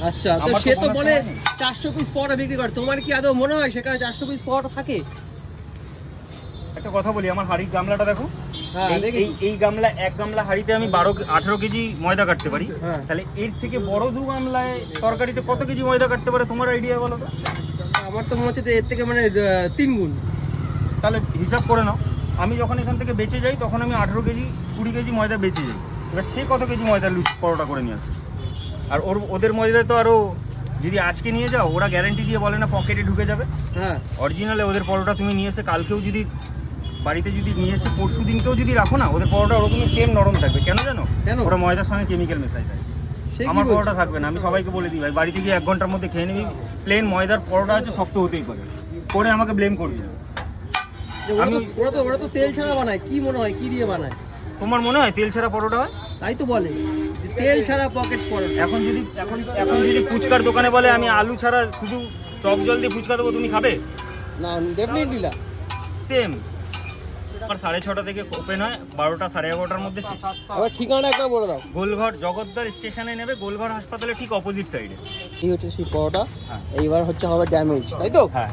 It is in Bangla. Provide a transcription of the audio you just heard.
আচ্ছা, তো সে তো বলে 400 পিস পরোটা বিক্রি করে, তোমার কি আদৌ মনে হয় সেখানে 400 পিস পরোটা থাকে? একটা কথা বলি, আমার হাড়ির গামলাটা দেখো। হ্যাঁ, এই গামলা, এক গামলা হাড়িতে আমি 18 কেজি ময়দা কাটতে পারি। হ্যাঁ। তাহলে এর থেকে বড় 2 গামলায় তরকারিতে কত কেজি ময়দা কাটতে পারে তোমার আইডিয়া বলো তো? আমার তো মনে হচ্ছে এর থেকে মানে 3 গুণ। তাহলে হিসাব করে নাও, আমি যখন এখান থেকে বেঁচে যাই তখন আমি 18 কেজি 20 কেজি ময়দা বেঁচে যাই। এবার সে কত কেজি ময়দা লুচি পরোটা করে নিয়ে আসে? আর ওদের ময়দায় তো আরও, যদি আজকে নিয়ে যাও ওরা গ্যারান্টি দিয়ে বলে না পকেটে ঢুকে যাবে। হ্যাঁ, অরিজিনালে ওদের পরোটা তুমি নিয়ে এসে কালকেও যদি বাড়িতে যদি নিয়ে এসে পরশু দিনকেও যদি রাখো না, ওদের পরোটা ওরকমই সেম নরম থাকবে। কেন জানো? কেন? ওরা ময়দার সঙ্গে কেমিক্যাল মেশাই দেয়। আমার পরোটা থাকবে না, আমি সবাইকে বলে দিই ভাই বাড়িতে গিয়ে 1 ঘন্টার মধ্যে খেয়ে নিবি, প্লেন ময়দার পরোটা আছে, শক্ত হতেই পারে, করে আমাকে ব্লেম করবি না। ওরা তো তেল ছাড়া বানায়, কি মনে হয় কি দিয়ে বানায়? তোমার মনে হয় তেল ছাড়া পরোটা হয়? তাই তো বলে যে তেল ছাড়া পকেট পরোটা। এখন যদি ফুচকার দোকানে বলে আমি আলু ছাড়া শুধু টক জল দিয়ে ফুচকা দেবো, তুমি খাবে? না, ডেফিনেটলি না। সেম। আমার 6:30 থেকে ওপেন হয়, 12টা 11:30টার মধ্যে শেষ। আবার ঠিকানা একবার বলে দাও। গোলঘর জগদ্দল স্টেশনে নেবে, গোলঘর হাসপাতালের ঠিক অপোজিট সাইডে। এই হচ্ছে সেই পরোটা। হ্যাঁ। এইবার হচ্ছে হবে ড্যামেজ, তাই তো? হ্যাঁ।